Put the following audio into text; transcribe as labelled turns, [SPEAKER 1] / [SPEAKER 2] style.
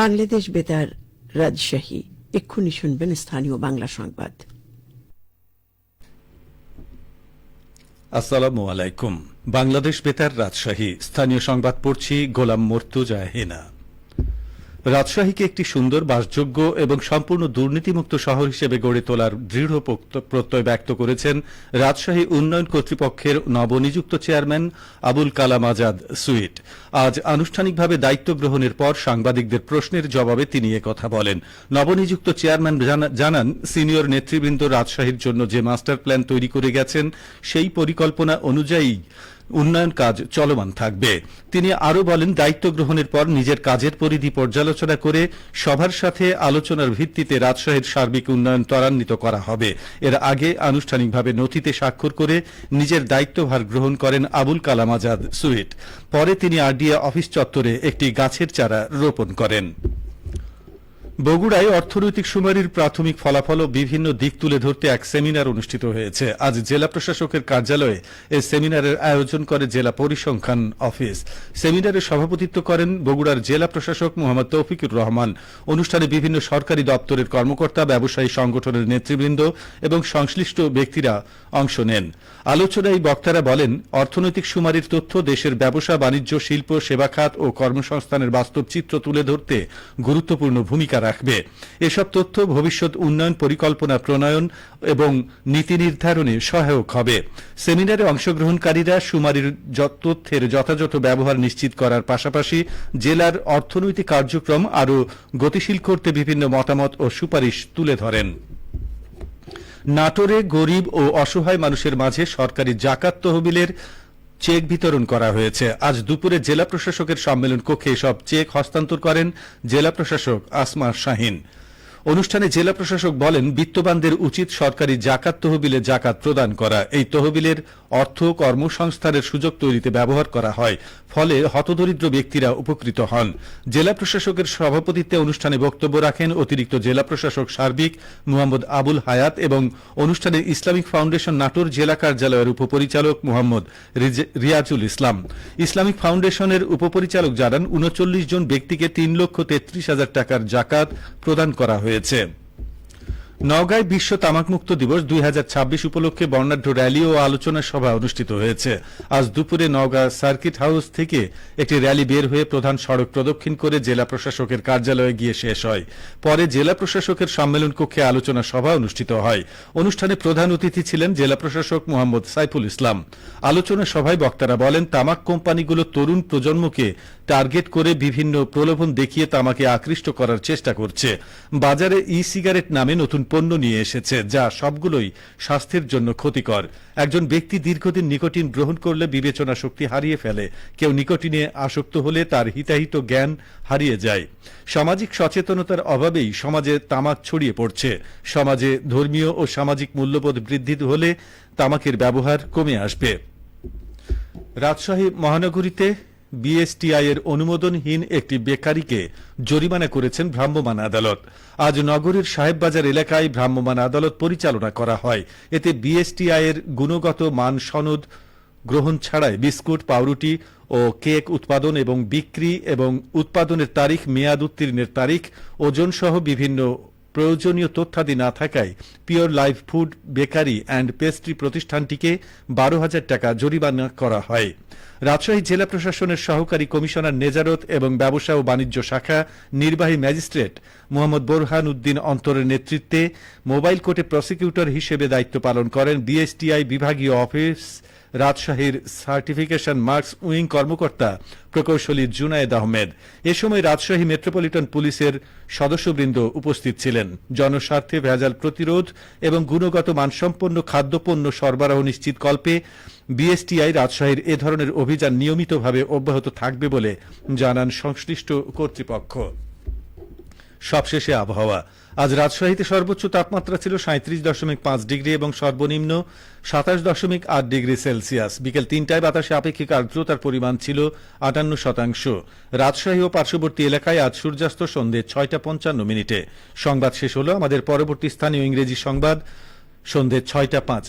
[SPEAKER 1] বাংলাদেশ বেতার রাজশাহী। এক্ষুনি শুনবেন স্থানীয় বাংলা সংবাদ।
[SPEAKER 2] আসসালামু আলাইকুম। বাংলাদেশ বেতার রাজশাহী স্থানীয় সংবাদ পড়ছি গোলাম মর্তুজা হেনা। রাজশাহীকে একটি সুন্দর, বাসযোগ্য এবং সম্পূর্ণ দুর্নীতিমুক্ত শহর হিসেবে গড়ে তোলার দৃঢ় প্রত্যয় ব্যক্ত করেছেন রাজশাহী উন্নয়ন কর্তৃপক্ষের নবনিযুক্ত চেয়ারম্যান আবুল কালাম আজাদ সুইট। আজ আনুষ্ঠানিকভাবে দায়িত্ব গ্রহণের পর সাংবাদিকদের প্রশ্নের জবাবে তিনি একথা বলেন। নবনিযুক্ত চেয়ারম্যান জানান, সিনিয়র নেতৃবৃন্দ রাজশাহীর জন্য যে মাস্টার প্ল্যান তৈরি করে গেছেন, সেই পরিকল্পনা অনুযায়ী উন্নয়ন কাজ চলমান থাকবে। তিনি আরও বলেন, দায়িত্ব গ্রহণের পর নিজের কাজের পরিধি পর্যালোচনা করে সবার সাথে আলোচনার ভিত্তিতে রাজশাহীর সার্বিক উন্নয়ন ত্বরান্বিত করা হবে। এর আগে আনুষ্ঠানিকভাবে নথিতে স্বাক্ষর করে নিজের দায়িত্বভার গ্রহণ করেন আবুল কালাম আজাদ সুইট। পরে তিনি আরডিএ অফিস চত্বরে একটি গাছের চারা রোপণ করেন। বগুড়ায় অর্থনৈতিক শুমারির প্রাথমিক ফলাফল ও বিভিন্ন দিক তুলে ধরতে এক সেমিনার অনুষ্ঠিত হয়েছে। আজ জেলা প্রশাসকের কার্যালয়ে এই সেমিনারের আয়োজন করে জেলা পরিসংখ্যান অফিস। সেমিনারে সভাপতিত্ব করেন বগুড়ার জেলা প্রশাসক মোহাম্মদ তৌফিকুর রহমান। অনুষ্ঠানে বিভিন্ন সরকারি দপ্তরের কর্মকর্তা, ব্যবসায়ী সংগঠনের নেতৃবৃন্দ এবং সংশ্লিষ্ট ব্যক্তিরা অংশ নেন। আলোচনায় বক্তারা বলেন, অর্থনৈতিক শুমারির তথ্য দেশের ব্যবসা, বাণিজ্য, শিল্প, সেবা খাত ও কর্মসংস্থানের বাস্তব চিত্র তুলে ধরতে গুরুত্বপূর্ণ ভূমিকা রাখবে। এসব তথ্য ভবিষ্যৎ উন্নয়ন পরিকল্পনা প্রণয়ন এবং নীতি নির্ধারণে সহায়ক হবে। সেমিনারে অংশগ্রহণকারীরা শুমারির তথ্যের যথাযথ ব্যবহার নিশ্চিত করার পাশাপাশি জেলার অর্থনৈতিক কার্যক্রম আরও গতিশীল করতে বিভিন্ন মতামত ও সুপারিশ তুলে ধরেন। নাটোরে গরিব ও অসহায় মানুষের মাঝে সরকারি জাকাত তহবিলের চেক বিতরণ করা হয়েছে। আজ দুপুরে জেলা প্রশাসকের সম্মেলন কক্ষে এসব চেক হস্তান্তর করেন জেলা প্রশাসক আসমা শাহিন। অনুষ্ঠানে জেলা প্রশাসক বলেন, বিত্তবানদের উচিত সরকারি জাকাত তহবিলে জাকাত প্রদান করা। এই তহবিলের অর্থ কর্মসংস্থানের সুযোগ তৈরিতে ব্যবহার করা হয়, ফলে হতদরিদ্র ব্যক্তিরা উপকৃত হন। জেলা প্রশাসকের সভাপতিত্বে অনুষ্ঠানে বক্তব্য রাখেন অতিরিক্ত জেলা প্রশাসক সার্বিক মোহাম্মদ আবুল হায়াত এবং অনুষ্ঠানে ইসলামিক ফাউন্ডেশন নাটোর জেলা কার্যালয়ের উপপরিচালক মোহাম্মদ রিয়াজুল ইসলাম। ইসলামিক ফাউন্ডেশনের উপপরিচালক জানান, ৩৯ জন ব্যক্তিকে ৩,৩৩,০০০ টাকার জাকাত প্রদান করা হয়েছে। নওগাঁয় বিশ্ব তামাকমুক্ত দিবস ২০২৬ উপলক্ষে বর্ণাঢ্য র্যালি ও আলোচনা সভা অনুষ্ঠিত হয়েছে। আজ দুপুরে নওগাঁ সার্কিট হাউস থেকে একটি র্যালি বের হয়ে প্রধান সড়ক প্রদক্ষিণ করে জেলা প্রশাসকের কার্যালয়ে গিয়ে শেষ হয়। পরে জেলা প্রশাসকের সম্মেলন কক্ষে আলোচনা সভা অনুষ্ঠিত হয়। অনুষ্ঠানে প্রধান অতিথি ছিলেন জেলা প্রশাসক মোহাম্মদ সাইফুল ইসলাম। আলোচনা সভায় বক্তারা বলেন, তামাক কোম্পানিগুলো তরুণ প্রজন্মকে টার্গেট করে বিভিন্ন প্রলোভন দেখিয়ে তামাকে আকৃষ্ট করার চেষ্টা করছে। বাজারে ই সিগারেট নামে নতুন পণ্য নিয়ে এসেছে, যা সবগুলোই স্বাস্থ্যের জন্য ক্ষতিকর। একজন ব্যক্তি দীর্ঘদিন নিকোটিন গ্রহণ করলে বিবেচনা শক্তি হারিয়ে ফেলে। কেউ নিকোটিনে আসক্ত হলে তার হিতাহিত জ্ঞান হারিয়ে যায়। সামাজিক সচেতনতার অভাবেই সমাজে তামাক ছড়িয়ে পড়ছে। সমাজে ধর্মীয় ও সামাজিক মূল্যবোধ বৃদ্ধি হলে তামাকের ব্যবহার কমে আসবে। রাজশাহী মহানগরীতে বিএসটিআই এর অনুমোদনহীন একটি বেকারিকে জরিমানা করেছেন ভ্রাম্যমাণ আদালত। আজ নগরীর সাহেববাজার এলাকায় ভ্রাম্যমাণ আদালত পরিচালনা করা হয়। এতে বিএসটিআই এর গুণগত মান সনদ গ্রহণ ছাড়াই বিস্কুট, পাউরুটি ও কেক উৎপাদন এবং বিক্রি এবং উৎপাদনের তারিখ, মেয়াদ উত্তীর্ণের তারিখ, ওজন সহ বিভিন্ন প্রয়োজনীয় তথ্যাদি না থাকায় pure life food bakery and pastry প্রতিষ্ঠানটিকে ১২,০০০ টাকা জরিমানা করা হয়। রাজশাহী জেলা প্রশাসনের সহকারী কমিশনার নেজারত এবং ব্যবসা ও বাণিজ্য শাখা নির্বাহী ম্যাজিস্ট্রেট মোহাম্মদ বোরহান উদ্দিন অন্তরের নেতৃত্বে মোবাইল কোর্টে প্রসিকিউটর হিসেবে দায়িত্ব পালন করেন বিএসটিআই বিভাগীয় অফিস রাজশাহীর সার্টিফিকেশন মার্কস উইং কর্মকর্তা প্রকৌশলী জুনায়েদ আহমেদ। এ সময় রাজশাহী মেট্রোপলিটন পুলিশের সদস্যবৃন্দ উপস্থিত ছিলেন। জনস্বার্থে ভেজাল প্রতিরোধ এবং গুণগত মানসম্পন্ন খাদ্যপণ্য সরবরাহ নিশ্চিতকল্পে বিএসটিআই রাজশাহীর এ ধরনের অভিযান নিয়মিতভাবে অব্যাহত থাকবে বলে জানান সংশ্লিষ্ট কর্তৃপক্ষ। সবশেষে আবহাওয়া। আজ রাজশাহীতে সর্বোচ্চ তাপমাত্রা ছিল ৩৭.৫ ডিগ্রি এবং সর্বনিম্ন ২৭.৮ ডিগ্রি সেলসিয়াস। বিকেল ৩টায় বাতাসে আপেক্ষিক আর্দ্রতার পরিমাণ ছিল ৫৮%। রাজশাহী ও পার্শ্ববর্তী এলাকায় আজ সূর্যাস্ত সন্ধ্যে ৬টা ৫৫ সংবাদ শেষ হল। আমাদের পরবর্তী স্থানীয় ইংরেজি সংবাদ সন্ধ্যে ৬টা ৫।